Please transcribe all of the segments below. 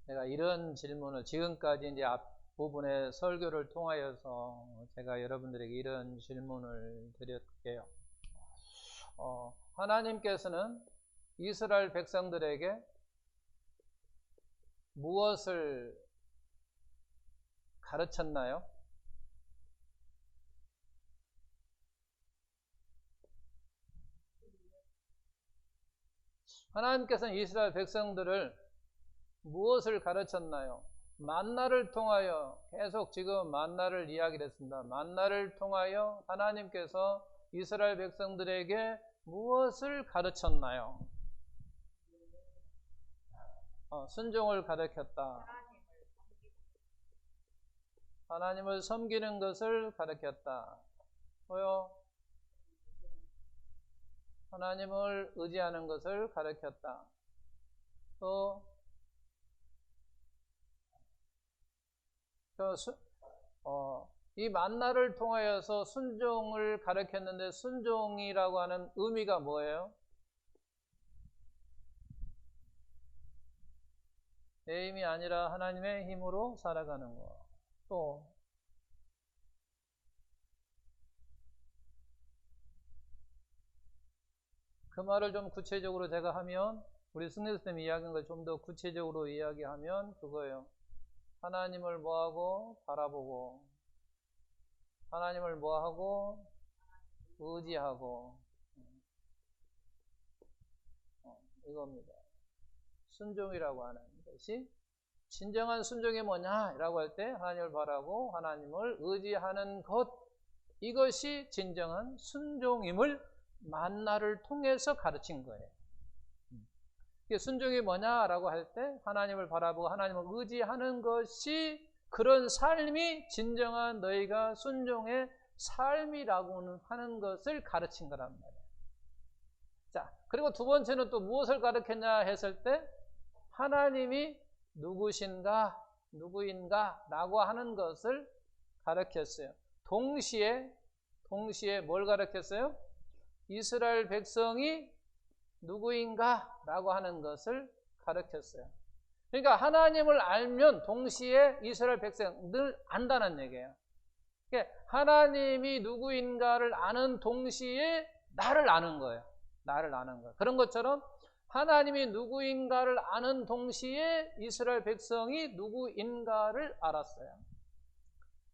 제가 이런 질문을 지금까지 이제 앞부분의 설교를 통하여서 제가 여러분들에게 이런 질문을 드릴게요. 하나님께서는 이스라엘 백성들에게 무엇을 가르쳤나요? 하나님께서는 이스라엘 백성들을 무엇을 가르쳤나요? 만나를 통하여, 계속 지금 만나를 이야기를 했습니다. 만나를 통하여 하나님께서 이스라엘 백성들에게 무엇을 가르쳤나요? 순종을 가르쳤다. 하나님을 섬기는 것을 가르쳤다. 또요, 하나님을 의지하는 것을 가르쳤다. 또 이 만나를 통하여서 순종을 가르쳤는데, 순종이라고 하는 의미가 뭐예요? 내 힘이 아니라 하나님의 힘으로 살아가는 거. 또 그 말을 좀 구체적으로 제가 하면, 우리 승리쌤 이야기한 걸 좀 더 구체적으로 이야기하면 그거예요. 하나님을 뭐하고 바라보고, 하나님을 뭐하고 의지하고, 이겁니다. 순종이라고 하는 것이, 진정한 순종이 뭐냐라고 할 때 하나님을 바라고 하나님을 의지하는 것, 이것이 진정한 순종임을 만나를 통해서 가르친 거예요. 순종이 뭐냐라고 할 때 하나님을 바라보고 하나님을 의지하는 것이, 그런 삶이 진정한 너희가 순종의 삶이라고 하는 것을 가르친 거란 말이에요. 자, 그리고 두 번째는 또 무엇을 가르쳤냐 했을 때, 하나님이 누구인가 라고 하는 것을 가르쳤어요. 동시에 뭘 가르쳤어요? 이스라엘 백성이 누구인가 라고 하는 것을 가르쳤어요. 그러니까 하나님을 알면 동시에 이스라엘 백성 늘 안다는 얘기예요. 그러니까 하나님이 누구인가를 아는 동시에 나를 아는 거예요. 나를 아는 거예요. 그런 것처럼 하나님이 누구인가를 아는 동시에 이스라엘 백성이 누구인가를 알았어요.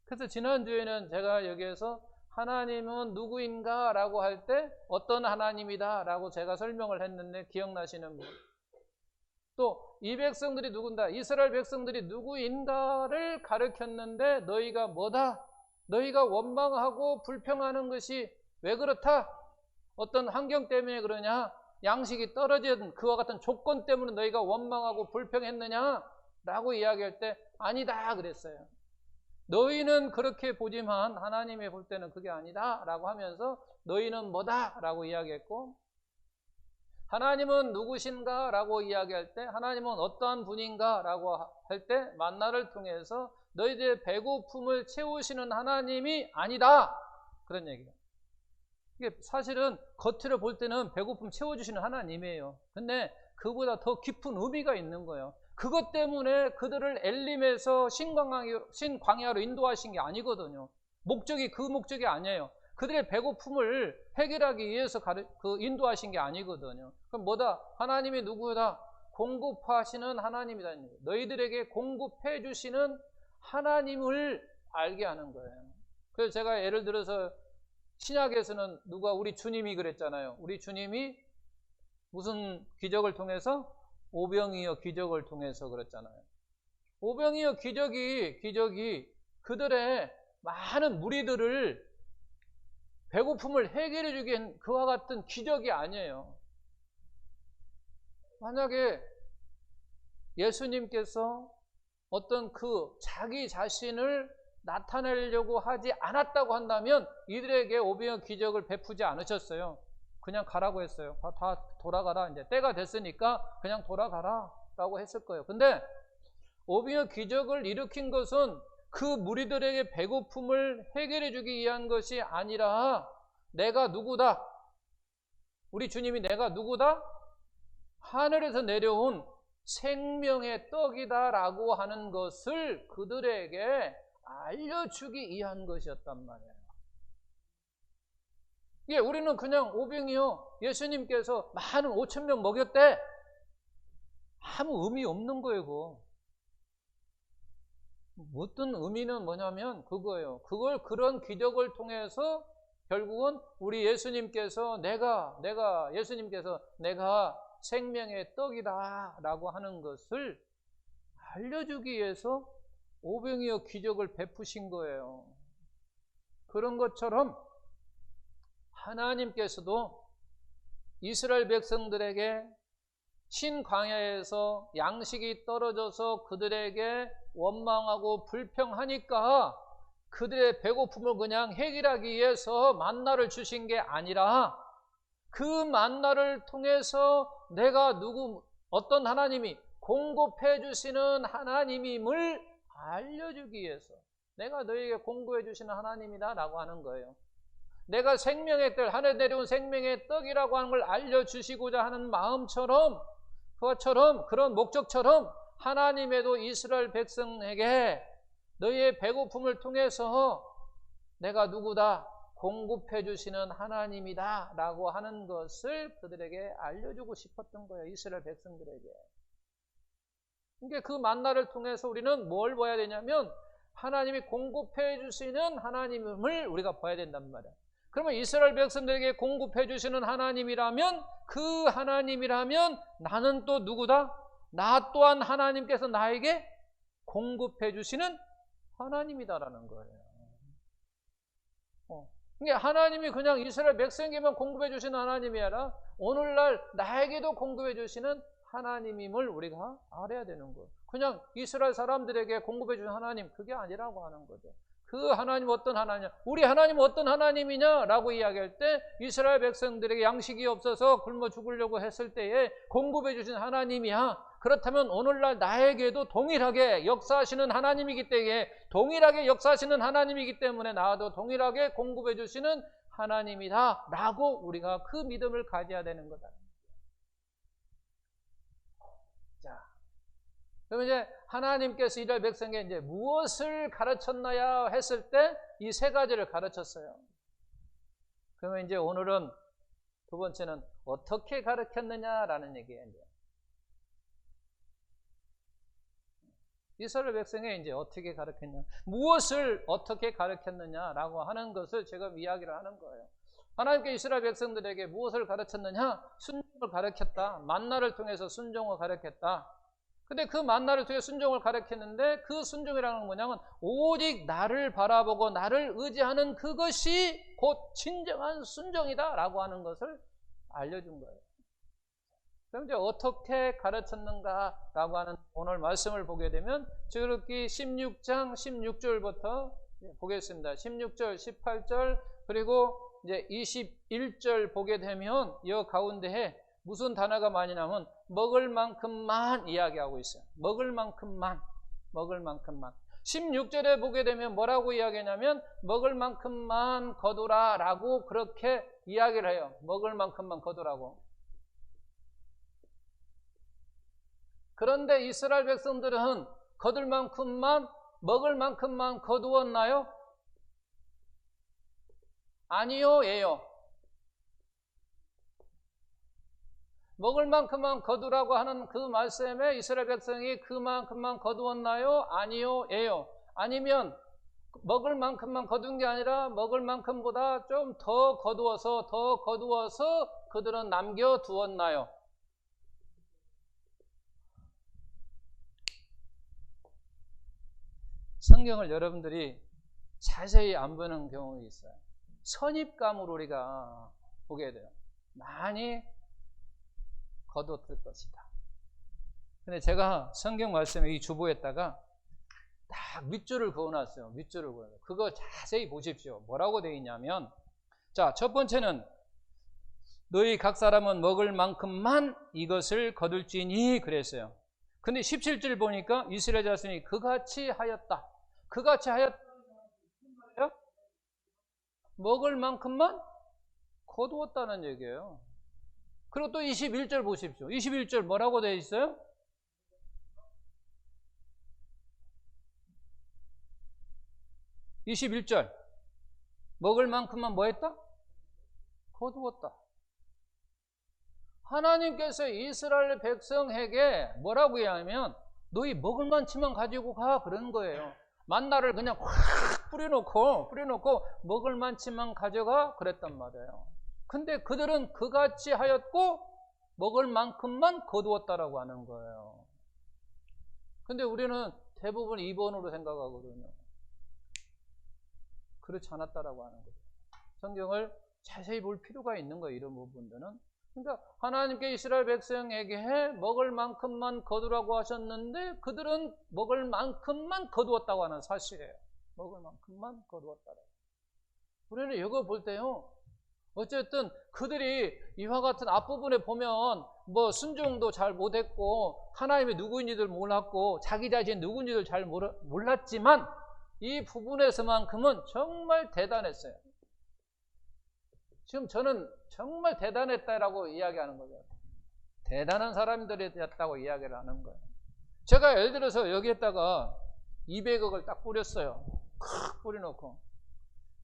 그래서 지난주에는 제가 여기에서 하나님은 누구인가 라고 할 때 어떤 하나님이다 라고 제가 설명을 했는데, 기억나시는 분? 또 이 백성들이 누군가, 이스라엘 백성들이 누구인가를 가르쳤는데, 너희가 뭐다? 너희가 원망하고 불평하는 것이 왜 그렇다? 어떤 환경 때문에 그러냐? 양식이 떨어진 그와 같은 조건 때문에 너희가 원망하고 불평했느냐? 라고 이야기할 때 아니다 그랬어요. 너희는 그렇게 보지만 하나님이 볼 때는 그게 아니다 라고 하면서 너희는 뭐다 라고 이야기했고, 하나님은 누구신가 라고 이야기할 때, 하나님은 어떠한 분인가 라고 할 때 만나를 통해서 너희들의 배고픔을 채우시는 하나님이 아니다, 그런 얘기예요. 이게 사실은 겉으로 볼 때는 배고픔 채워주시는 하나님이에요. 근데 그보다 더 깊은 의미가 있는 거예요. 그것 때문에 그들을 엘림에서 신광야로 인도하신 게 아니거든요. 그 목적이 아니에요. 그들의 배고픔을 해결하기 위해서 인도하신 게 아니거든요. 그럼 뭐다? 하나님이 누구다? 공급하시는 하나님이다. 너희들에게 공급해 주시는 하나님을 알게 하는 거예요. 그래서 제가 예를 들어서 신약에서는 우리 주님이 그랬잖아요. 우리 주님이 무슨 기적을 통해서? 오병이어 기적을 통해서 그랬잖아요. 오병이어 기적이 그들의 많은 무리들을 배고픔을 해결해 주기엔 그와 같은 기적이 아니에요. 만약에 예수님께서 어떤 자기 자신을 나타내려고 하지 않았다고 한다면 이들에게 오병이어 기적을 베푸지 않으셨어요. 그냥 가라고 했어요. 다 돌아가라. 이제 때가 됐으니까 그냥 돌아가라 라고 했을 거예요. 근데 오병이어 기적을 일으킨 것은 그 무리들에게 배고픔을 해결해 주기 위한 것이 아니라, 내가 누구다? 우리 주님이 내가 누구다? 하늘에서 내려온 생명의 떡이다라고 하는 것을 그들에게 알려주기 위한 것이었단 말이에요. 예, 우리는 그냥 오병이요, 예수님께서 많은 5,000명 먹였대. 아무 의미 없는 거예요, 그거. 어떤 의미는 뭐냐면 그거예요. 그걸 그런 기적을 통해서 결국은 우리 예수님께서 예수님께서 내가 생명의 떡이다 라고 하는 것을 알려주기 위해서 오병이어 기적을 베푸신 거예요. 그런 것처럼 하나님께서도 이스라엘 백성들에게 신광야에서 양식이 떨어져서 그들에게 원망하고 불평하니까 그들의 배고픔을 그냥 해결하기 위해서 만나를 주신 게 아니라 그 만나를 통해서 내가 어떤 하나님이 공급해 주시는 하나님임을 알려주기 위해서 내가 너에게 공급해 주시는 하나님이다 라고 하는 거예요. 내가 생명의 떡, 하늘에 내려온 생명의 떡이라고 하는 걸 알려주시고자 하는 마음처럼 그것처럼 그런 목적처럼 하나님에도 이스라엘 백성에게 너희의 배고픔을 통해서 내가 누구다? 공급해 주시는 하나님이다 라고 하는 것을 그들에게 알려주고 싶었던 거예요. 이스라엘 백성들에게. 그러니까 그 만나를 통해서 우리는 뭘 봐야 되냐면 하나님이 공급해 주시는 하나님을 우리가 봐야 된단 말이에요. 그러면 이스라엘 백성들에게 공급해 주시는 하나님이라면 그 하나님이라면 나는 또 누구다? 나 또한 하나님께서 나에게 공급해 주시는 하나님이다라는 거예요. 그러니까 하나님이 그냥 이스라엘 백성에게만 공급해 주시는 하나님이 아니라 오늘날 나에게도 공급해 주시는 하나님임을 우리가 알아야 되는 거예요. 그냥 이스라엘 사람들에게 공급해 주시는 하나님 그게 아니라고 하는 거죠. 그 하나님 어떤 하나님이냐? 우리 하나님 어떤 하나님이냐라고 이야기할 때 이스라엘 백성들에게 양식이 없어서 굶어 죽으려고 했을 때에 공급해 주신 하나님이야. 그렇다면 오늘날 나에게도 동일하게 역사하시는 하나님이기 때문에 동일하게 역사하시는 하나님이기 때문에 나도 동일하게 공급해 주시는 하나님이다 라고 우리가 그 믿음을 가져야 되는 거다. 자, 그럼 이제 하나님께서 이스라엘 백성에게 이제 무엇을 가르쳤나야 했을 때 이 세 가지를 가르쳤어요. 그러면 이제 오늘은 두 번째는 어떻게 가르쳤느냐라는 얘기예요. 이스라엘 백성에 이제 어떻게 가르쳤냐, 무엇을 어떻게 가르쳤느냐라고 하는 것을 지금 이야기를 하는 거예요. 하나님께 이스라엘 백성들에게 무엇을 가르쳤느냐? 순종을 가르쳤다. 만나를 통해서 순종을 가르쳤다. 근데 그 만나를 통해 순종을 가르쳤는데 그 순종이라는 건 뭐냐면 오직 나를 바라보고 나를 의지하는 그것이 곧 진정한 순종이다 라고 하는 것을 알려준 거예요. 그럼 이제 어떻게 가르쳤는가 라고 하는 오늘 말씀을 보게 되면 출애굽기 16장 16절부터 보겠습니다. 16절, 18절 그리고 이제 21절 보게 되면 이 가운데에 무슨 단어가 많이 나오면 먹을 만큼만 이야기하고 있어요. 먹을 만큼만. 16절에 보게 되면 뭐라고 이야기하냐면 먹을 만큼만 거두라 라고 그렇게 이야기를 해요. 먹을 만큼만 거두라고. 그런데 이스라엘 백성들은 거둘 만큼만 먹을 만큼만 거두었나요? 아니요, 예요. 먹을 만큼만 거두라고 하는 그 말씀에 이스라엘 백성이 그만큼만 거두었나요? 아니요, 예요. 아니면 먹을 만큼만 거둔 게 아니라 먹을 만큼보다 좀 더 거두어서 그들은 남겨두었나요? 성경을 여러분들이 자세히 안 보는 경우가 있어요. 선입감으로 우리가 보게 돼요. 많이 거두었을 것이다. 근데 제가 성경 말씀에 이 주보에다가 딱 밑줄을 그어놨어요. 밑줄을 그어요. 그거 자세히 보십시오. 뭐라고 되어 있냐면, 자, 첫 번째는 너희 각 사람은 먹을 만큼만 이것을 거둘지니 그랬어요. 근데 17절 보니까 이스라엘 자손이 그같이 하였다. 그같이 하였다. 먹을 만큼만 거두었다는 얘기예요. 그리고 또 21절 보십시오. 21절 뭐라고 되어 있어요? 21절. 먹을 만큼만 뭐 했다? 거두었다. 하나님께서 이스라엘 백성에게 뭐라고 하냐면 너희 먹을 만치만 가지고 가 그런 거예요. 만나를 그냥 확 뿌려놓고 먹을 만치만 가져가 그랬단 말이에요. 근데 그들은 그같이 하였고 먹을 만큼만 거두었다라고 하는 거예요. 근데 우리는 대부분 2번으로 생각하거든요. 그렇지 않았다라고 하는 거죠. 성경을 자세히 볼 필요가 있는 거예요. 이런 부분들은. 그러니까 하나님께 이스라엘 백성에게 먹을 만큼만 거두라고 하셨는데 그들은 먹을 만큼만 거두었다고 하는 사실이에요. 먹을 만큼만 거두었다라고. 우리는 이거 볼 때요. 어쨌든 그들이 이와 같은 앞부분에 보면 뭐 순종도 잘 못했고 하나님이 누구인지도 몰랐고 자기 자신 누구인지도 잘 몰랐지만 이 부분에서만큼은 정말 대단했어요. 지금 저는 정말 대단했다라고 이야기하는 거죠. 대단한 사람들이었다고 이야기를 하는 거예요. 제가 예를 들어서 여기에다가 200억을 딱 뿌렸어요. 콱 뿌려놓고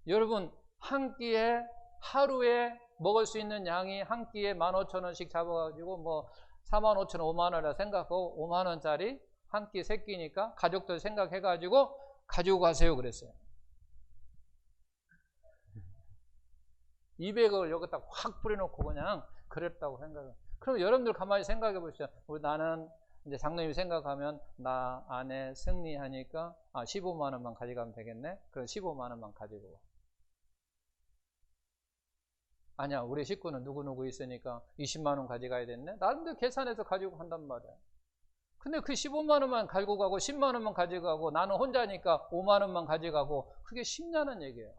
여러분 한 끼에 하루에 먹을 수 있는 양이 한 끼에 15,000원씩 잡아가지고 뭐 45,000원, 5만원이라 생각하고 5만원짜리 한 끼 3끼니까 가족들 생각해가지고 가지고 가세요 그랬어요. 200억을 여기다 확 뿌려놓고 그냥 그랬다고 생각해요. 그럼 여러분들 가만히 생각해 보시죠. 나는 이제 장로님이 생각하면 나 아내 승리하니까 15만 원만 가져가면 되겠네. 그럼 15만 원만 가지고 와. 아니야 우리 식구는 누구누구 있으니까 20만 원 가져가야 됐네. 나름대로 계산해서 가지고 간단 말이야. 근데 그 15만 원만 가지고 가고 10만 원만 가져가고 나는 혼자니까 5만 원만 가져가고 그게 쉽냐는 얘기예요.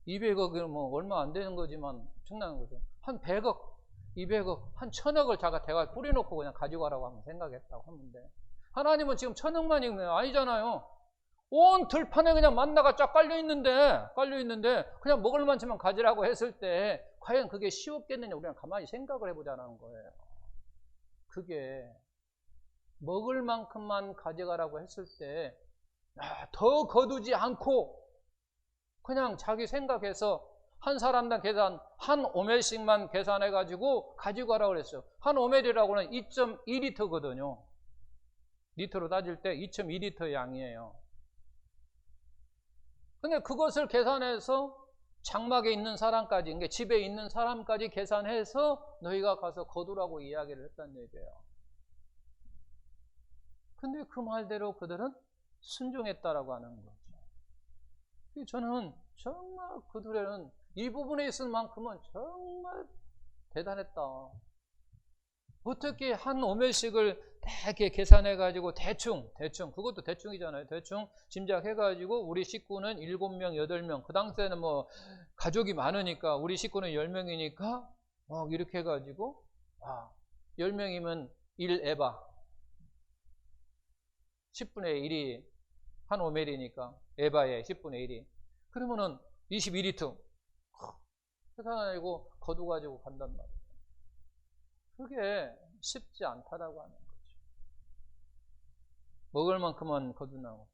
200억이면 뭐 얼마 안 되는 거지만 엄청난 거죠. 한 100억, 200억, 한 1000억을 자가 대가 뿌려놓고 그냥 가지고 가라고 하면 생각했다고 하면 돼. 하나님은 지금 1000억만이 아니잖아요. 온 들판에 그냥 만나가 쫙 깔려있는데 그냥 먹을 만치만 가지라고 했을 때 과연 그게 쉬웠겠느냐 우리는 가만히 생각을 해보자는 거예요. 그게 먹을 만큼만 가져가라고 했을 때 더 거두지 않고 그냥 자기 생각해서 한 사람당 계산 한 오멜씩만 계산해가지고 가지고 가라고 그랬어요. 한 오멜이라고는 2.2리터거든요. 리터로 따질 때 2.2리터 양이에요. 근데 그것을 계산해서 장막에 있는 사람까지, 그러니까 집에 있는 사람까지 계산해서 너희가 가서 거두라고 이야기를 했단 얘기예요. 근데 그 말대로 그들은 순종했다라고 하는 거죠. 저는 정말 그들은 이 부분에 있을 만큼은 정말 대단했다. 어떻게 한 오멜씩을 이렇게 계산해가지고 대충 그것도 대충이잖아요. 대충 짐작해가지고 우리 식구는 7명, 8명 그 당시에는 뭐 가족이 많으니까 우리 식구는 10명이니까 막 이렇게 해가지고 10명이면 1에바 10분의 1이 한 오멜이니까 에바에 10분의 1이 그러면은 22리터 계산하고 거두가지고 간단 말이에요. 그게 쉽지 않다라고 하는 거죠. 먹을 만큼만 거두나고.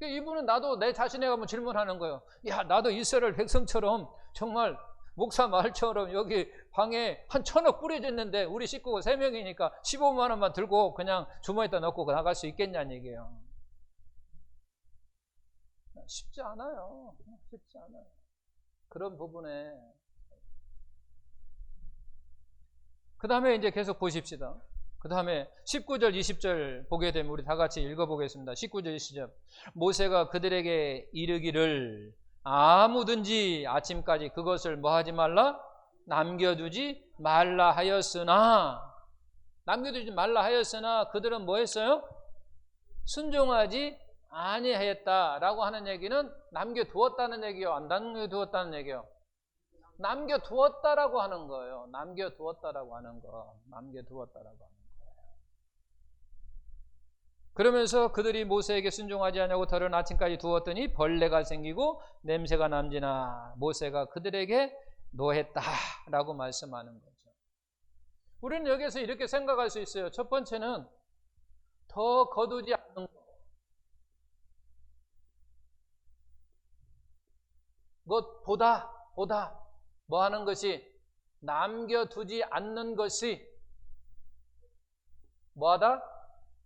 이분은 나도 내 자신에 가면 질문하는 거예요. 야, 나도 이스라엘 백성처럼 정말 목사 말처럼 여기 방에 한 1,000억 뿌려졌는데 우리 식구가 3명이니까 15만 원만 들고 그냥 주머니에다 넣고 나갈 수 있겠냐는 얘기예요. 쉽지 않아요. 쉽지 않아요. 그런 부분에 그 다음에 이제 계속 보십시다. 그 다음에 19절, 20절 보게 되면 우리 다 같이 읽어보겠습니다. 19절, 20절. 모세가 그들에게 이르기를 아무든지 아침까지 그것을 뭐 하지 말라? 남겨두지 말라 하였으나 그들은 뭐 했어요? 순종하지 아니하였다라고 하는 얘기는 남겨두었다는 얘기요? 안 남겨두었다는 얘기요? 남겨두었다라고 하는 거예요. 남겨두었다라고 하는 거. 그러면서 그들이 모세에게 순종하지 않냐고 덜은 아침까지 두었더니 벌레가 생기고 냄새가 남지나 모세가 그들에게 노했다라고 말씀하는 거죠. 우리는 여기서 이렇게 생각할 수 있어요. 첫 번째는 더 거두지 않는 거. 보다 뭐 하는 것이 남겨두지 않는 것이 뭐하다?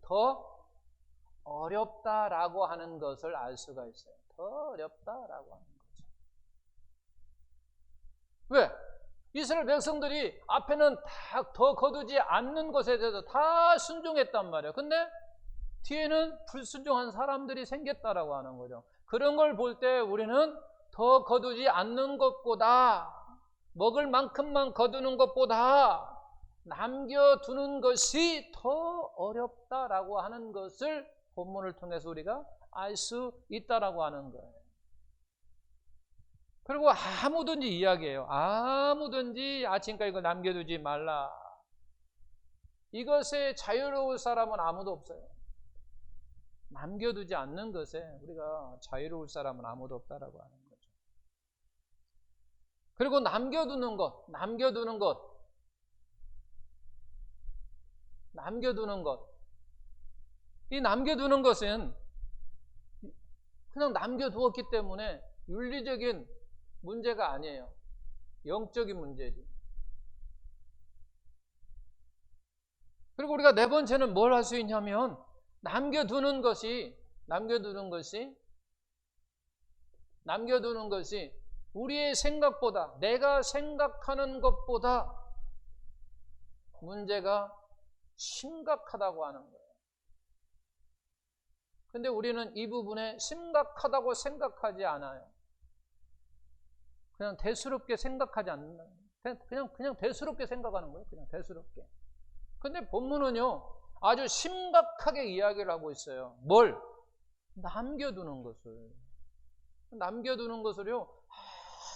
더 어렵다라고 하는 것을 알 수가 있어요. 더 어렵다라고 하는 거죠. 왜? 이스라엘 백성들이 앞에는 다 더 거두지 않는 것에 대해서 다 순종했단 말이에요. 근데 뒤에는 불순종한 사람들이 생겼다라고 하는 거죠. 그런 걸 볼 때 우리는 더 거두지 않는 것보다, 먹을 만큼만 거두는 것보다 남겨두는 것이 더 어렵다라고 하는 것을 본문을 통해서 우리가 알 수 있다라고 하는 거예요. 그리고 아무든지 이야기해요. 아무든지 아침까지 이거 남겨두지 말라. 이것에 자유로울 사람은 아무도 없어요. 남겨두지 않는 것에 우리가 자유로울 사람은 아무도 없다라고 하는 거죠. 그리고 남겨두는 것. 이 남겨두는 것은 그냥 남겨두었기 때문에 윤리적인 문제가 아니에요. 영적인 문제지. 그리고 우리가 네 번째는 뭘 할 수 있냐면 남겨두는 것이 우리의 생각보다, 내가 생각하는 것보다 문제가 심각하다고 하는 거예요. 근데 우리는 이 부분에 심각하다고 생각하지 않아요. 그냥 대수롭게 생각하지 않는다. 그냥 대수롭게 생각하는 거예요. 그냥 대수롭게. 근데 본문은요, 아주 심각하게 이야기를 하고 있어요. 뭘? 남겨두는 것을요,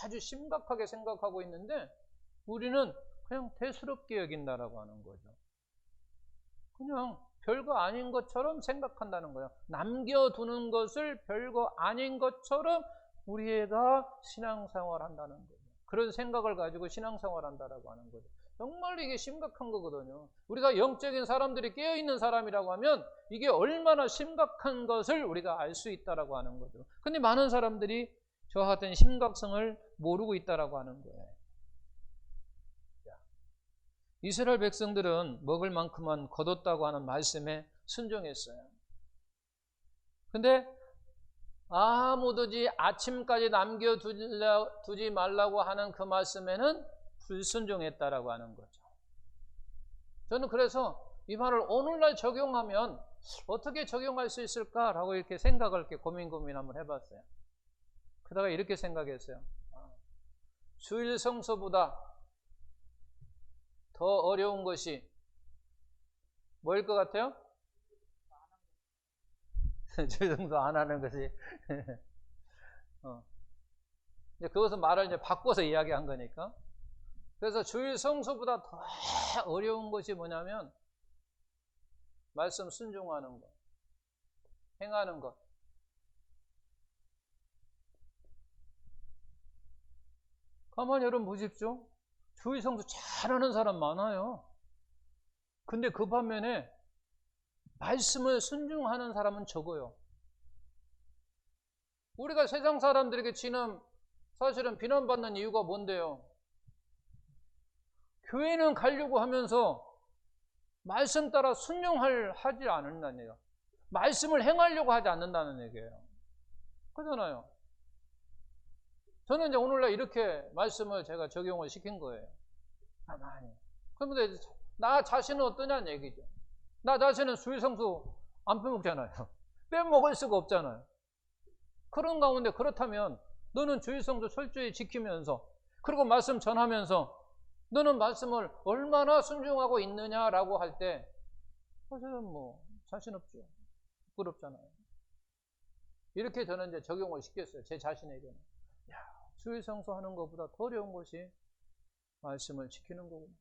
아주 심각하게 생각하고 있는데, 우리는 그냥 대수롭게 여긴다라고 하는 거죠. 그냥 별거 아닌 것처럼 생각한다는 거예요. 남겨두는 것을 별거 아닌 것처럼 우리가 신앙생활 한다는 거예요. 그런 생각을 가지고 신앙생활 한다라고 하는 거죠. 정말 이게 심각한 거거든요. 우리가 영적인 사람들이 깨어있는 사람이라고 하면 이게 얼마나 심각한 것을 우리가 알 수 있다라고 하는 거죠. 근데 많은 사람들이 저와 같은 심각성을 모르고 있다라고 하는 거예요. 이스라엘 백성들은 먹을 만큼만 거뒀다고 하는 말씀에 순종했어요. 근데 아무든지 아침까지 남겨두지 말라고 하는 그 말씀에는 불순종했다라고 하는 거죠. 저는 그래서 이 말을 오늘날 적용하면 어떻게 적용할 수 있을까라고 이렇게 생각을 이렇게 고민 한번 해봤어요. 그러다가 이렇게 생각했어요. 주일 성서보다 더 어려운 것이 뭐일 것 같아요? 주일 성서 안 하는 것이. 이제 그것은 말을 이제 바꿔서 이야기한 거니까. 그래서 주일 성서보다 더 어려운 것이 뭐냐면 말씀 순종하는 것, 행하는 것. 가만히 여러분 보십시오. 주일 성수 잘하는 사람 많아요. 근데 그 반면에 말씀을 순종하는 사람은 적어요. 우리가 세상 사람들에게 지금 사실은 비난받는 이유가 뭔데요? 교회는 가려고 하면서 말씀 따라 순종하지 않는다는 얘기예요. 말씀을 행하려고 하지 않는다는 얘기예요. 그렇잖아요. 저는 이제 오늘날 이렇게 말씀을 제가 적용을 시킨 거예요. 가만히. 그런데 나 자신은 어떠냐는 얘기죠. 나 자신은 주일 성수 안 빼먹잖아요. 빼먹을 수가 없잖아요. 그런 가운데 그렇다면 너는 주일 성수 철저히 지키면서 그리고 말씀 전하면서 너는 말씀을 얼마나 순종하고 있느냐라고 할 때 사실은 뭐 자신 없죠. 부끄럽잖아요. 이렇게 저는 이제 적용을 시켰어요. 제 자신에게는. 주일 성수하는 것보다 더 어려운 것이 말씀을 지키는 거구나.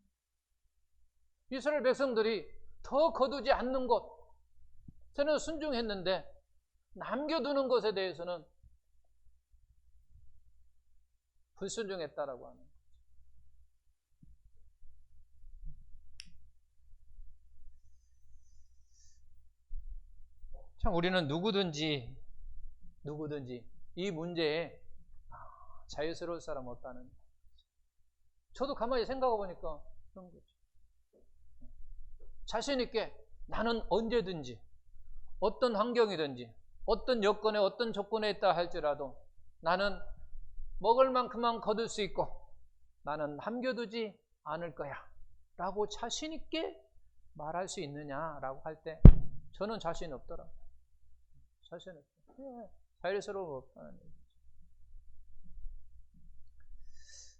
이스라엘 백성들이 더 거두지 않는 것, 저는 순종했는데 남겨두는 것에 대해서는 불순종했다라고 하는 거죠. 참 우리는 누구든지 이 문제에 자유스러울 사람 없다는 거예요. 저도 가만히 생각해 보니까 그런 거죠. 자신 있게 나는 언제든지 어떤 환경이든지 어떤 여건에 어떤 조건에 있다 할지라도 나는 먹을 만큼만 거둘 수 있고 나는 남겨두지 않을 거야 라고 자신 있게 말할 수 있느냐라고 할 때 저는 자신 없더라고요. 자신 없어요. 자유스러움 없다는 얘기죠.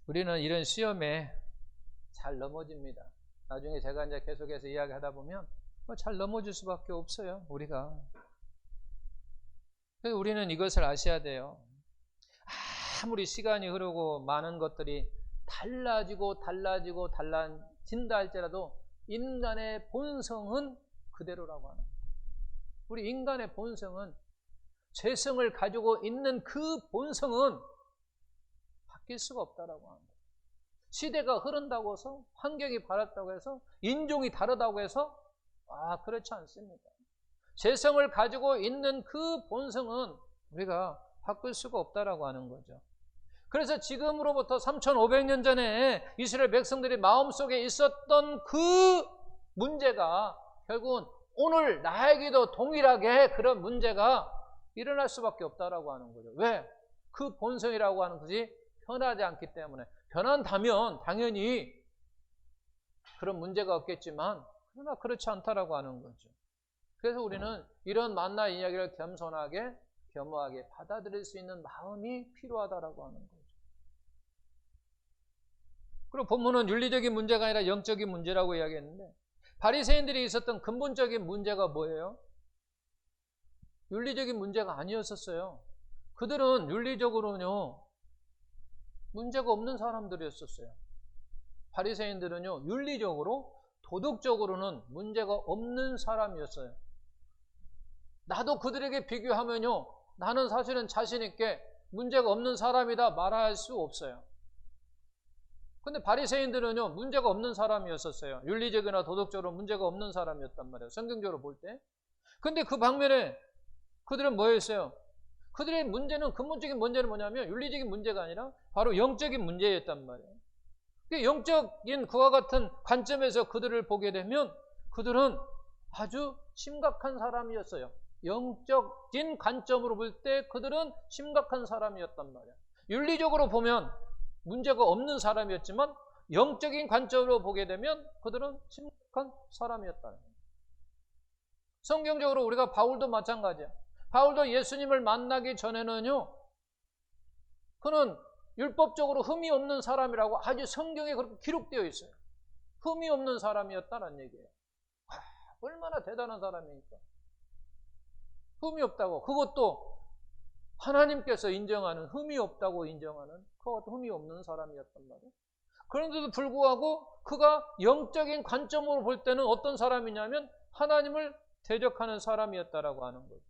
우리는 이런 시험에 잘 넘어집니다. 나중에 제가 이제 계속해서 이야기하다 보면 잘 넘어질 수밖에 없어요. 우리가. 그래서 우리는 이것을 아셔야 돼요. 아무리 시간이 흐르고 많은 것들이 달라진다 할지라도 인간의 본성은 그대로라고 하는 거예요. 우리 인간의 본성은 죄성을 가지고 있는 그 본성은 바뀔 수가 없다라고 하는 거예요. 시대가 흐른다고 해서 환경이 바랐다고 해서 인종이 다르다고 해서 그렇지 않습니다. 죄성을 가지고 있는 그 본성은 우리가 바꿀 수가 없다라고 하는 거죠. 그래서 지금으로부터 3,500년 전에 이스라엘 백성들이 마음속에 있었던 그 문제가 결국은 오늘 나에게도 동일하게 그런 문제가 일어날 수밖에 없다라고 하는 거죠. 왜? 그 본성이라고 하는 것이 변하지 않기 때문에. 변한다면 당연히 그런 문제가 없겠지만 그러나 그렇지 않다라고 하는 거죠. 그래서 우리는 이런 만나 이야기를 겸손하게 겸허하게 받아들일 수 있는 마음이 필요하다라고 하는 거죠. 그리고 본문은 윤리적인 문제가 아니라 영적인 문제라고 이야기했는데 바리새인들이 있었던 근본적인 문제가 뭐예요? 윤리적인 문제가 아니었었어요. 그들은 윤리적으로는요 문제가 없는 사람들이었었어요. 바리새인들은요 윤리적으로 도덕적으로는 문제가 없는 사람이었어요. 나도 그들에게 비교하면요 나는 사실은 자신 있게 문제가 없는 사람이다 말할 수 없어요. 근데 바리새인들은요 문제가 없는 사람이었었어요. 윤리적이나 도덕적으로 문제가 없는 사람이었단 말이에요. 성경적으로 볼 때. 근데 그 방면에 그들은 뭐였어요? 그들의 문제는 근본적인 문제는 뭐냐면 윤리적인 문제가 아니라 바로 영적인 문제였단 말이에요. 영적인 그와 같은 관점에서 그들을 보게 되면 그들은 아주 심각한 사람이었어요. 영적인 관점으로 볼 때 그들은 심각한 사람이었단 말이에요. 윤리적으로 보면 문제가 없는 사람이었지만 영적인 관점으로 보게 되면 그들은 심각한 사람이었다는 거예요. 성경적으로 우리가 바울도 마찬가지예요. 바울도 예수님을 만나기 전에는요 그는 율법적으로 흠이 없는 사람이라고 아주 성경에 그렇게 기록되어 있어요. 흠이 없는 사람이었다는 얘기예요. 얼마나 대단한 사람이니까. 흠이 없다고. 그것도 하나님께서 인정하는 흠이 없다고 인정하는 그것 흠이 없는 사람이었단 말이에요. 그런데도 불구하고 그가 영적인 관점으로 볼 때는 어떤 사람이냐면 하나님을 대적하는 사람이었다라고 하는 거죠.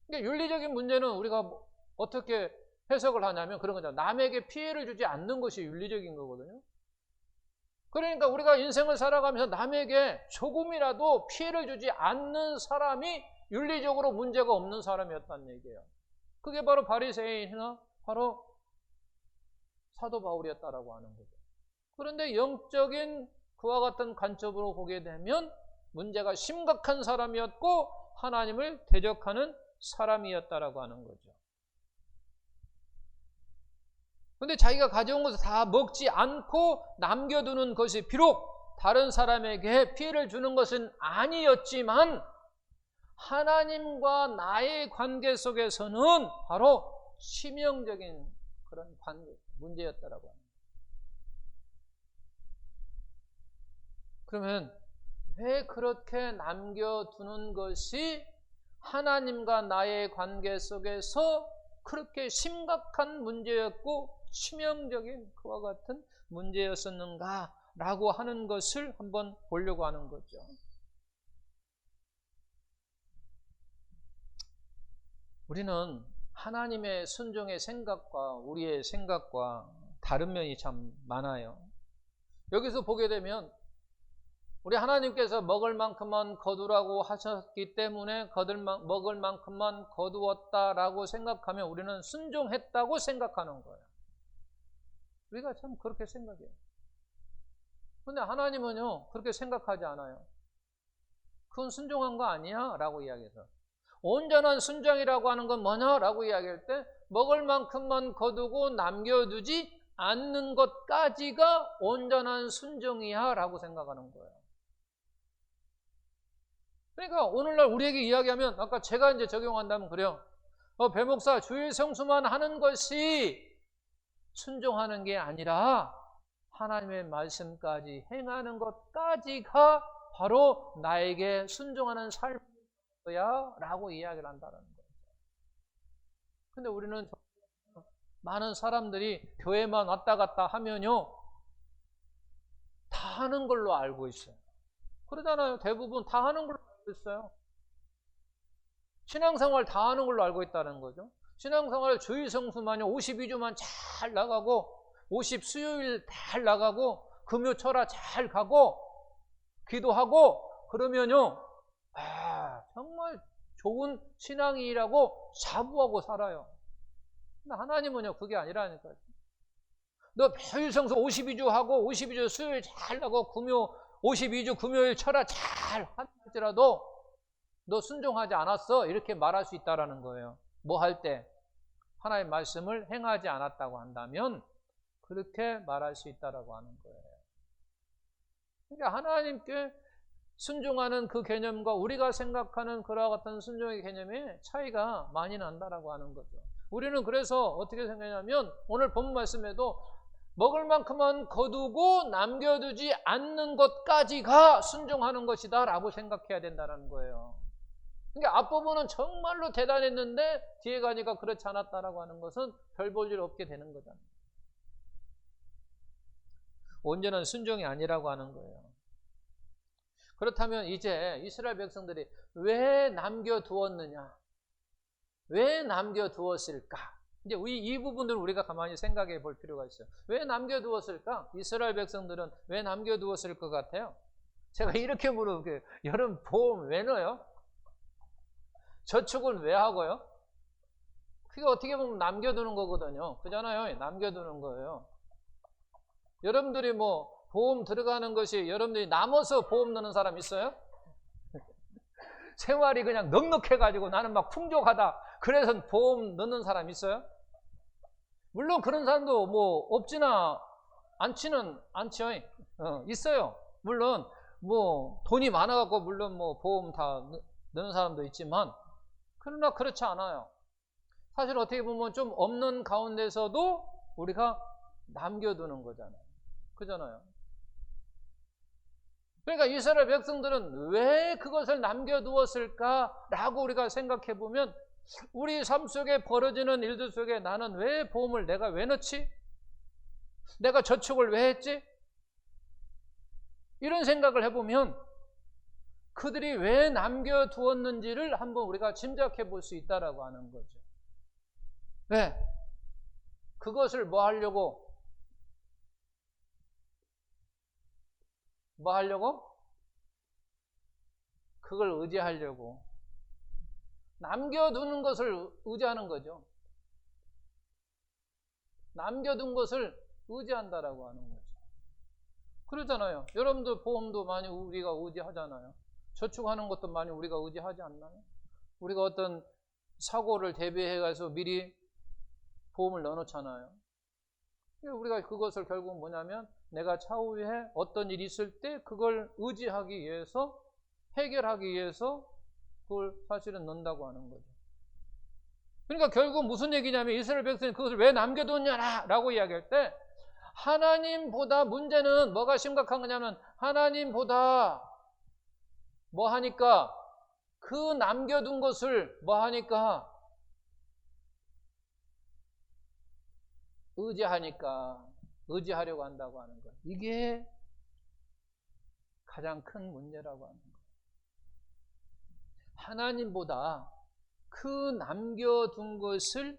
그러니까 윤리적인 문제는 우리가 어떻게 해석을 하냐면 그런 거죠. 남에게 피해를 주지 않는 것이 윤리적인 거거든요. 그러니까 우리가 인생을 살아가면서 남에게 조금이라도 피해를 주지 않는 사람이 윤리적으로 문제가 없는 사람이었다는 얘기예요. 그게 바로 바리새인이나 바로 사도 바울이었다라고 하는 거죠. 그런데 영적인 그와 같은 관점으로 보게 되면 문제가 심각한 사람이었고 하나님을 대적하는 사람이었다라고 하는 거죠. 그런데 자기가 가져온 것을 다 먹지 않고 남겨두는 것이 비록 다른 사람에게 피해를 주는 것은 아니었지만 하나님과 나의 관계 속에서는 바로 치명적인 그런 관계, 문제였다라고 합니다. 그러면 왜 그렇게 남겨두는 것이 하나님과 나의 관계 속에서 그렇게 심각한 문제였고 치명적인 그와 같은 문제였었는가라고 하는 것을 한번 보려고 하는 거죠. 우리는 하나님의 순종의 생각과 우리의 생각과 다른 면이 참 많아요. 여기서 보게 되면 우리 하나님께서 먹을 만큼만 거두라고 하셨기 때문에 먹을 만큼만 거두었다라고 생각하면 우리는 순종했다고 생각하는 거예요. 우리가 참 그렇게 생각해요. 근데 하나님은요, 그렇게 생각하지 않아요. 그건 순종한 거 아니야? 라고 이야기해서. 온전한 순종이라고 하는 건 뭐냐? 라고 이야기할 때 먹을 만큼만 거두고 남겨두지 않는 것까지가 온전한 순종이야 라고 생각하는 거예요. 그러니까 오늘날 우리에게 이야기하면 아까 제가 이제 적용한다면 그래요. 배목사 주일 성수만 하는 것이 순종하는 게 아니라 하나님의 말씀까지 행하는 것까지가 바로 나에게 순종하는 삶이야 라고 이야기를 한다는 거예요. 근데 우리는 많은 사람들이 교회만 왔다 갔다 하면요 다 하는 걸로 알고 있어요. 그러잖아요. 대부분 다 하는 걸로 알고 있어요. 신앙생활 다 하는 걸로 알고 있다는 거죠. 신앙생활 주일 성수만요 52주만 잘 나가고 50 수요일 잘 나가고 금요 철야 잘 가고 기도하고 그러면요 정말 좋은 신앙이라고 자부하고 살아요. 근데 하나님은요 그게 아니라니까요. 너 주일 성수 52주 하고 52주 수요일 잘 나고 금요 52주 금요일 철야 잘 할지라도 너 순종하지 않았어 이렇게 말할 수 있다라는 거예요. 뭐 할 때? 하나님의 말씀을 행하지 않았다고 한다면 그렇게 말할 수 있다라고 하는 거예요. 그러니까 하나님께 순종하는 그 개념과 우리가 생각하는 그와 같은 순종의 개념에 차이가 많이 난다라고 하는 거죠. 우리는 그래서 어떻게 생각하냐면 오늘 본문 말씀에도 먹을 만큼만 거두고 남겨두지 않는 것까지가 순종하는 것이다 라고 생각해야 된다는 거예요. 그러니까 앞부분은 정말로 대단했는데 뒤에 가니까 그렇지 않았다라고 하는 것은 별 볼 일 없게 되는 거잖아요. 온전한 순종이 아니라고 하는 거예요. 그렇다면 이제 이스라엘 백성들이 왜 남겨두었느냐? 왜 남겨두었을까? 이제 이 부분들을 우리가 가만히 생각해 볼 필요가 있어요. 왜 남겨두었을까? 이스라엘 백성들은 왜 남겨두었을 것 같아요? 제가 이렇게 물어볼게요. 여러분 보험 왜 넣어요? 저축은 왜 하고요? 그게 어떻게 보면 남겨두는 거거든요. 그잖아요. 남겨두는 거예요. 여러분들이 뭐 보험 들어가는 것이 여러분들이 남아서 보험 넣는 사람 있어요? 생활이 그냥 넉넉해가지고 나는 막 풍족하다. 그래서 보험 넣는 사람 있어요? 물론 그런 사람도 뭐 없지는 않죠. 있어요. 물론 뭐 돈이 많아갖고 물론 뭐 보험 다 넣는 사람도 있지만 그러나 그렇지 않아요. 사실 어떻게 보면 좀 없는 가운데서도 우리가 남겨두는 거잖아요. 그잖아요. 그러니까 이스라엘 백성들은 왜 그것을 남겨두었을까라고 우리가 생각해 보면 우리 삶 속에 벌어지는 일들 속에 나는 왜 보험을 내가 왜 넣지? 내가 저축을 왜 했지? 이런 생각을 해보면 그들이 왜 남겨두었는지를 한번 우리가 짐작해 볼 수 있다라고 하는 거죠. 왜? 그것을 뭐 하려고? 뭐 하려고? 그걸 의지하려고. 남겨두는 것을 의지하는 거죠. 남겨둔 것을 의지한다라고 하는 거죠. 그러잖아요. 여러분들 보험도 많이 우리가 의지하잖아요. 저축하는 것도 많이 우리가 의지하지 않나요? 우리가 어떤 사고를 대비해가서 미리 보험을 넣어놓잖아요. 우리가 그것을 결국 뭐냐면 내가 차후에 어떤 일이 있을 때 그걸 의지하기 위해서 해결하기 위해서 그걸 사실은 넣는다고 하는 거죠. 그러니까 결국 무슨 얘기냐면 이스라엘 백성이 그것을 왜 남겨뒀냐라고 이야기할 때 하나님보다 문제는 뭐가 심각한 거냐면 하나님보다 뭐 하니까 그 남겨둔 것을 뭐 하니까 의지하려고 한다고 하는 거예요. 이게 가장 큰 문제라고 하는 거예요. 하나님보다 그 남겨둔 것을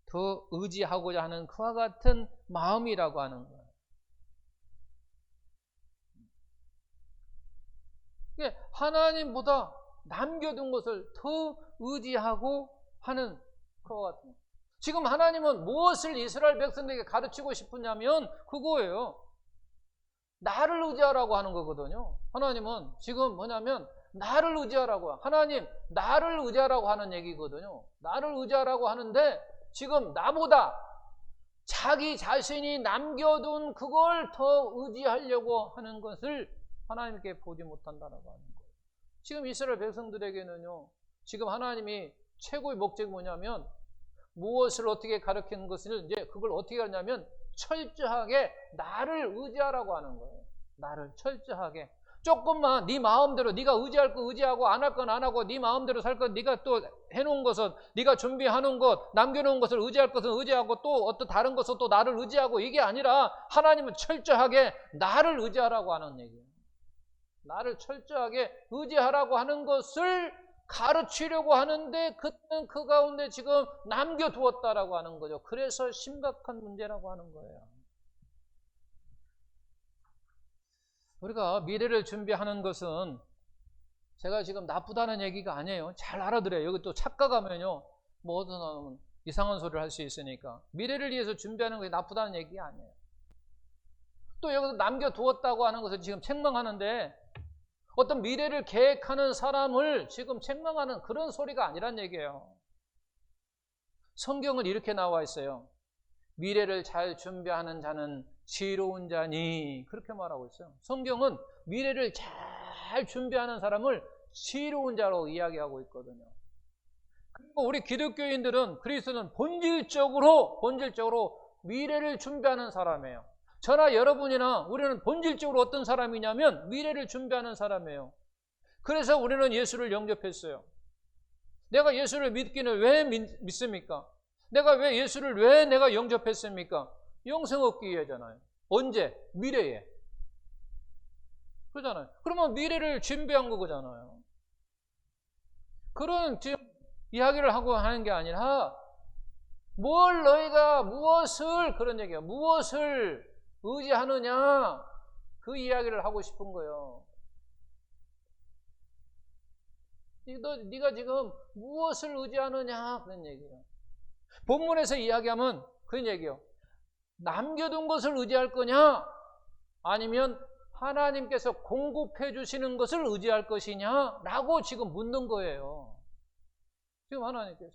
더 의지하고자 하는 그와 같은 마음이라고 하는 거예요. 하나님보다 남겨둔 것을 더 의지하고 하는 그와 같은. 지금 하나님은 무엇을 이스라엘 백성들에게 가르치고 싶으냐면 그거예요. 나를 의지하라고 하는 거거든요. 하나님은 지금 뭐냐면 나를 의지하라고, 하나님 나를 의지하라고 하는 얘기거든요. 나를 의지하라고 하는데 지금 나보다 자기 자신이 남겨둔 그걸 더 의지하려고 하는 것을 하나님께 보지 못한다라고 하는 거예요. 지금 이스라엘 백성들에게는요, 지금 하나님이 최고의 목적이 뭐냐면 무엇을 어떻게 가르치는 것을 이제 그걸 어떻게 하냐면 철저하게 나를 의지하라고 하는 거예요. 나를 철저하게. 조금만 네 마음대로 네가 의지할 거 의지하고 안 할 건 안 하고 네 마음대로 살 건 네가 또 해놓은 것은 네가 준비해놓은 것 남겨놓은 것을 의지할 것은 의지하고 또 어떤 다른 것은 또 나를 의지하고 이게 아니라 하나님은 철저하게 나를 의지하라고 하는 얘기예요. 나를 철저하게 의지하라고 하는 것을 가르치려고 하는데 그는 그 가운데 지금 남겨두었다라고 하는 거죠. 그래서 심각한 문제라고 하는 거예요. 우리가 미래를 준비하는 것은 제가 지금 나쁘다는 얘기가 아니에요. 잘 알아들어요. 여기 또 착각하면요, 뭐 어떤 이상한 소리를 할 수 있으니까. 미래를 위해서 준비하는 것이 나쁘다는 얘기가 아니에요. 또 여기서 남겨두었다고 하는 것을 지금 책망하는데 어떤 미래를 계획하는 사람을 지금 책망하는 그런 소리가 아니란 얘기예요. 성경은 이렇게 나와 있어요. 미래를 잘 준비하는 자는 지혜로운 자니, 그렇게 말하고 있어요. 성경은 미래를 잘 준비하는 사람을 지혜로운 자로 이야기하고 있거든요. 그리고 우리 기독교인들은, 그리스도는 본질적으로 미래를 준비하는 사람이에요. 저나 여러분이나 우리는 본질적으로 어떤 사람이냐면 미래를 준비하는 사람이에요. 그래서 우리는 예수를 영접했어요. 내가 예수를 믿기는 왜 믿습니까? 내가 왜 예수를 왜 내가 영접했습니까? 영생 얻기 위해잖아요. 언제? 미래에. 그러잖아요. 그러면 미래를 준비한 거잖아요. 그런 지금 이야기를 하고 하는 게 아니라 너희가 무엇을, 그런 얘기예요. 무엇을 의지하느냐, 그 이야기를 하고 싶은 거예요. 네가 지금 무엇을 의지하느냐, 그런 얘기예요. 본문에서 이야기하면 그런 얘기예요. 남겨둔 것을 의지할 거냐, 아니면 하나님께서 공급해 주시는 것을 의지할 것이냐 라고 지금 묻는 거예요. 지금 하나님께서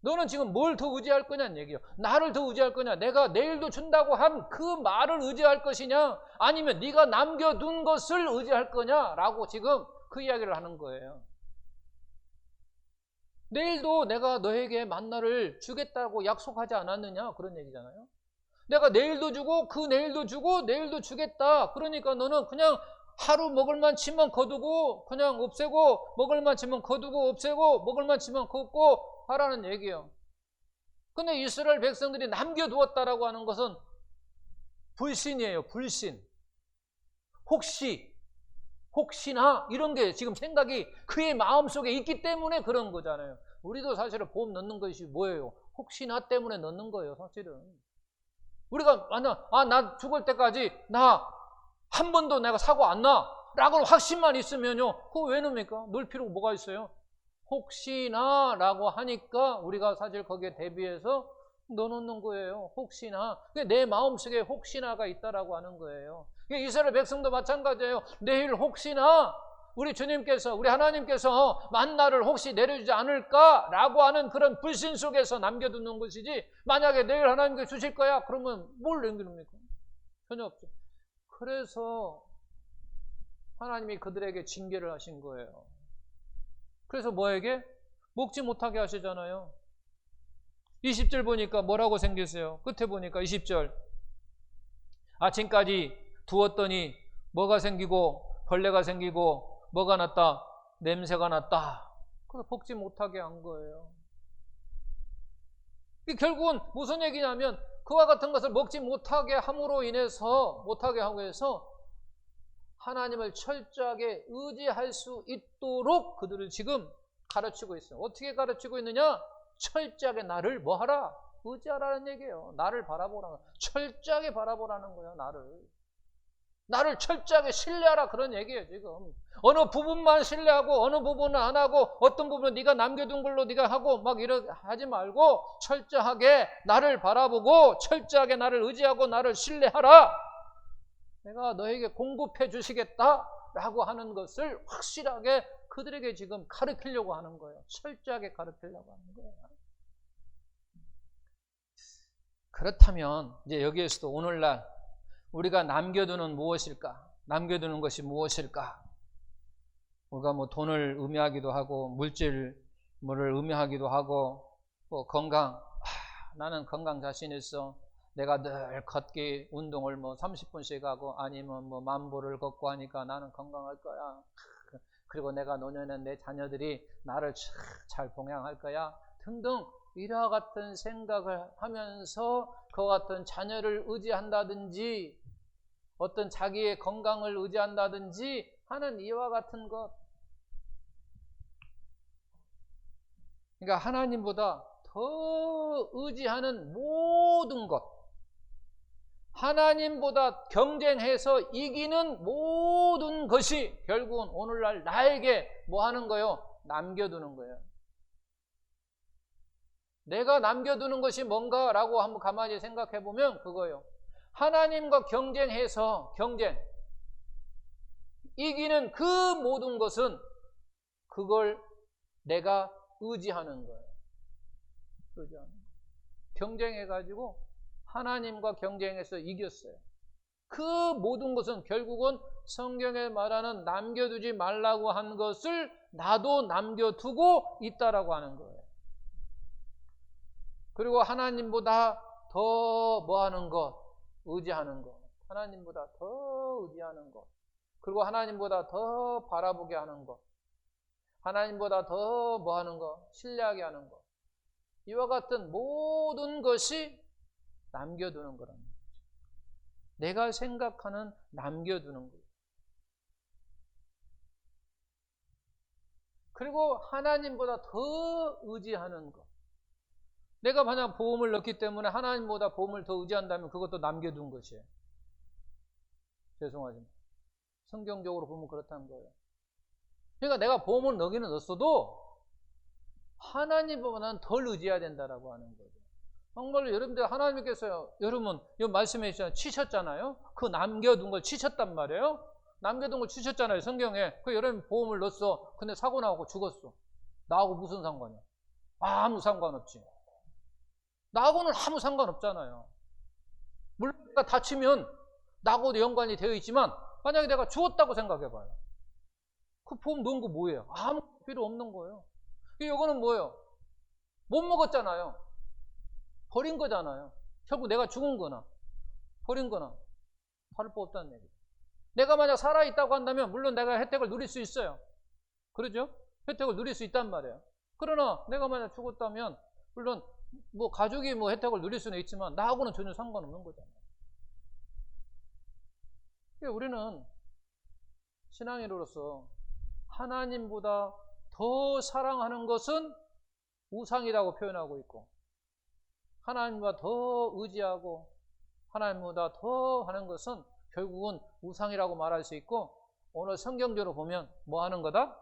너는 지금 뭘 더 의지할 거냐는 얘기예요. 나를 더 의지할 거냐, 내가 내일도 준다고 한 그 말을 의지할 것이냐, 아니면 네가 남겨둔 것을 의지할 거냐라고 지금 그 이야기를 하는 거예요. 내일도 내가 너에게 만나를 주겠다고 약속하지 않았느냐, 그런 얘기잖아요. 내가 내일도 주고 그 내일도 주고 내일도 주겠다. 그러니까 너는 그냥 하루 먹을 만치만 거두고 그냥 없애고, 먹을 만치만 거두고 없애고, 먹을 만치만 걷고 하라는 얘기예요. 근데 이스라엘 백성들이 남겨두었다라고 하는 것은 불신이에요. 불신. 혹시나 이런 게 지금 생각이 그의 마음속에 있기 때문에 그런 거잖아요. 우리도 사실은 보험 넣는 것이 뭐예요? 혹시나 때문에 넣는 거예요, 사실은. 우리가 만약 나 죽을 때까지 나 한 번도 내가 사고 안 나 라고 확신만 있으면요, 그거 왜 넣습니까? 넣을 필요가 뭐가 있어요? 혹시나 라고 하니까 우리가 사실 거기에 대비해서 넣어놓는 거예요. 혹시나. 내 마음속에 혹시나가 있다라고 하는 거예요. 이스라엘 백성도 마찬가지예요. 내일 혹시나 우리 주님께서, 우리 하나님께서 만나를 혹시 내려주지 않을까라고 하는 그런 불신 속에서 남겨두는 것이지, 만약에 내일 하나님께서 주실 거야 그러면 뭘 남겨놓습니까? 전혀 없죠. 그래서 하나님이 그들에게 징계를 하신 거예요. 그래서 뭐에게? 먹지 못하게 하시잖아요. 20절 보니까 뭐라고 생겼어요? 끝에 보니까 20절. 아침까지 두었더니 뭐가 생기고 벌레가 생기고 뭐가 났다? 냄새가 났다. 그래서 먹지 못하게 한 거예요. 결국은 무슨 얘기냐면 그와 같은 것을 먹지 못하게 함으로 인해서, 못하게 하고 해서 하나님을 철저하게 의지할 수 있도록 그들을 지금 가르치고 있어요. 어떻게 가르치고 있느냐? 철저하게 나를 뭐하라? 의지하라는 얘기예요. 나를 바라보라는, 철저하게 바라보라는 거예요, 나를. 나를 철저하게 신뢰하라 그런 얘기예요 지금. 어느 부분만 신뢰하고 어느 부분은 안 하고 어떤 부분은 네가 남겨둔 걸로 네가 하고 막 이렇게 하지 말고 철저하게 나를 바라보고 철저하게 나를 의지하고 나를 신뢰하라. 내가 너에게 공급해 주시겠다라고 하는 것을 확실하게 그들에게 지금 가르치려고 하는 거예요. 철저하게 가르치려고 하는 거예요. 그렇다면 이제 여기에서도 오늘날 우리가 남겨두는 무엇일까? 남겨두는 것이 무엇일까? 우리가 뭐 돈을 의미하기도 하고 물질을 의미하기도 하고 뭐 건강, 나는 건강 자신 있어. 내가 늘 걷기 운동을 뭐 30분씩 하고 아니면 뭐 10,000보를 걷고 하니까 나는 건강할 거야. 그리고 내가 노년엔 내 자녀들이 나를 잘 봉양할 거야. 등등 이와 같은 생각을 하면서 그와 같은 자녀를 의지한다든지 어떤 자기의 건강을 의지한다든지 하는 이와 같은 것. 그러니까 하나님보다 더 의지하는 모든 것, 하나님보다 경쟁해서 이기는 모든 것이 결국은 오늘날 나에게 뭐 하는 거예요? 남겨두는 거예요. 내가 남겨두는 것이 뭔가라고 한번 가만히 생각해 보면 그거예요. 하나님과 경쟁해서 이기는 그 모든 것은 그걸 내가 의지하는 거예요. 의지하는 거예요. 경쟁해가지고 하나님과 경쟁해서 이겼어요. 그 모든 것은 결국은 성경에 말하는 남겨두지 말라고 한 것을 나도 남겨두고 있다라고 하는 거예요. 그리고 하나님보다 더 뭐 하는 것? 의지하는 것. 하나님보다 더 의지하는 것. 그리고 하나님보다 더 바라보게 하는 것. 하나님보다 더 뭐 하는 것? 신뢰하게 하는 것. 이와 같은 모든 것이 남겨두는 거랍니다. 내가 생각하는 남겨두는 것. 그리고 하나님보다 더 의지하는 것. 내가 만약 보험을 넣기 때문에 하나님보다 보험을 더 의지한다면 그것도 남겨둔 것이에요. 죄송하지만 성경적으로 보면 그렇다는 거예요. 그러니까 내가 보험을 넣기는 넣었어도 하나님보다는 덜 의지해야 된다라고 하는 거죠. 정말로 여러분들 하나님께서 여러분 이 말씀해 주셨잖아요. 치셨잖아요. 그 남겨둔 걸 치셨단 말이에요. 남겨둔 걸 치셨잖아요. 성경에. 그 여러분 보험을 넣었어. 근데 사고 나고 죽었어. 나하고 무슨 상관이야? 아무 상관없지. 나하고는 아무 상관없잖아요. 물론 내가 다치면 나하고도 연관이 되어 있지만 만약에 내가 죽었다고 생각해봐요. 그 보험 넣은 거 뭐예요? 아무 필요 없는 거예요. 이거는 뭐예요? 못 먹었잖아요. 버린 거잖아요. 결국 내가 죽은 거나 버린 거나 다를 바 없다는 얘기죠. 내가 만약 살아있다고 한다면 물론 내가 혜택을 누릴 수 있어요. 그러죠? 혜택을 누릴 수 있단 말이에요. 그러나 내가 만약 죽었다면 물론 뭐 가족이 뭐 혜택을 누릴 수는 있지만 나하고는 전혀 상관없는 거잖아요. 우리는 신앙인으로서 하나님보다 더 사랑하는 것은 우상이라고 표현하고 있고 하나님보다 더 의지하고 하나님보다 더 하는 것은 결국은 우상이라고 말할 수 있고 오늘 성경적으로 보면 뭐 하는 거다?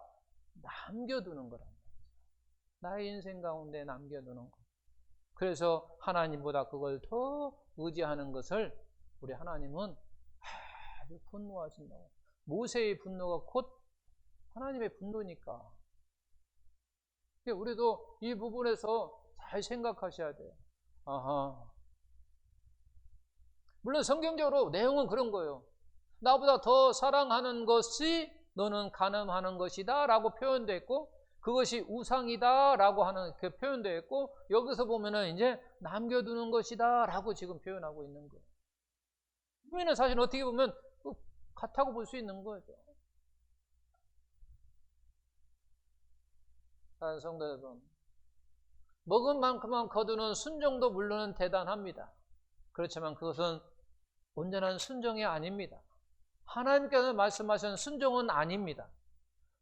남겨두는 거란 말이죠. 나의 인생 가운데 남겨두는 것. 그래서 하나님보다 그걸 더 의지하는 것을 우리 하나님은 아주 분노하신다고. 모세의 분노가 곧 하나님의 분노니까. 우리도 이 부분에서 잘 생각하셔야 돼요. 아하. 물론 성경적으로 내용은 그런 거예요. 나보다 더 사랑하는 것이 너는 간음하는 것이다 라고 표현되어 있고 그것이 우상이다 라고 하는 그 표현되어 있고 여기서 보면은 이제 남겨두는 것이다 라고 지금 표현하고 있는 거예요. 그러면 사실 어떻게 보면 같다고 볼 수 있는 거죠. 성도 여러분, 먹은 만큼만 거두는 순종도 물론은 대단합니다. 그렇지만 그것은 온전한 순종이 아닙니다. 하나님께서 말씀하신 순종은 아닙니다.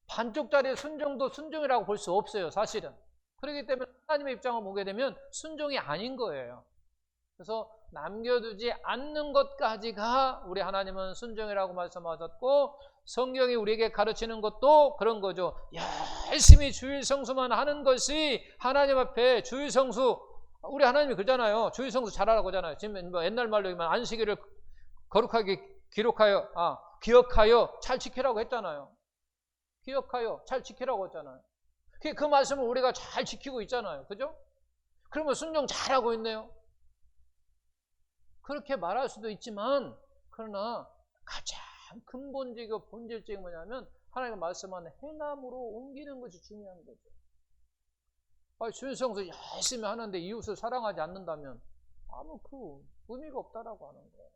반쪽짜리 순종도 순종이라고 볼 수 없어요, 사실은. 그렇기 때문에 하나님의 입장을 보게 되면 순종이 아닌 거예요. 그래서 남겨두지 않는 것까지가 우리 하나님은 순종이라고 말씀하셨고, 성경이 우리에게 가르치는 것도 그런 거죠. 열심히 주일 성수만 하는 것이 하나님 앞에 주일 성수, 우리 하나님이 그러잖아요. 주일 성수 잘하라고 하잖아요. 지금 뭐 옛날 말로 하면 안식일을 거룩하게 기억하여 잘 지키라고 했잖아요. 기억하여 잘 지키라고 했잖아요. 그 말씀을 우리가 잘 지키고 있잖아요. 그죠? 그러면 순종 잘하고 있네요. 그렇게 말할 수도 있지만, 그러나 가장 근본적이고 본질적인 뭐냐면 하나님의 말씀하는 행함으로 옮기는 것이 중요한 거죠. 주일성수 열심히 하는데 이웃을 사랑하지 않는다면 아무 그 의미가 없다라고 하는 거예요.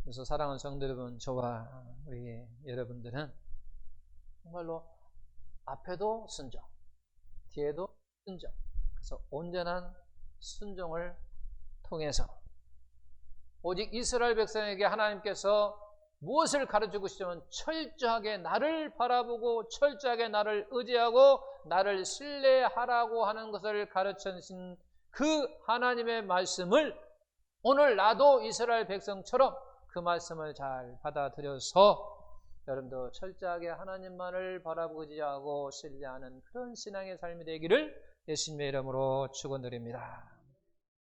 그래서 사랑하는 성도 여러분, 저와 우리 여러분들은 정말로 앞에도 순종, 뒤에도 순종, 그래서 온전한 순종을 통해서 오직 이스라엘 백성에게 하나님께서 무엇을 가르치고 싶으면 철저하게 나를 바라보고 철저하게 나를 의지하고 나를 신뢰하라고 하는 것을 가르치신 그 하나님의 말씀을 오늘 나도 이스라엘 백성처럼 그 말씀을 잘 받아들여서 여러분도 철저하게 하나님만을 바라보고 의지하고 신뢰하는 그런 신앙의 삶이 되기를 예수님의 이름으로 축원드립니다.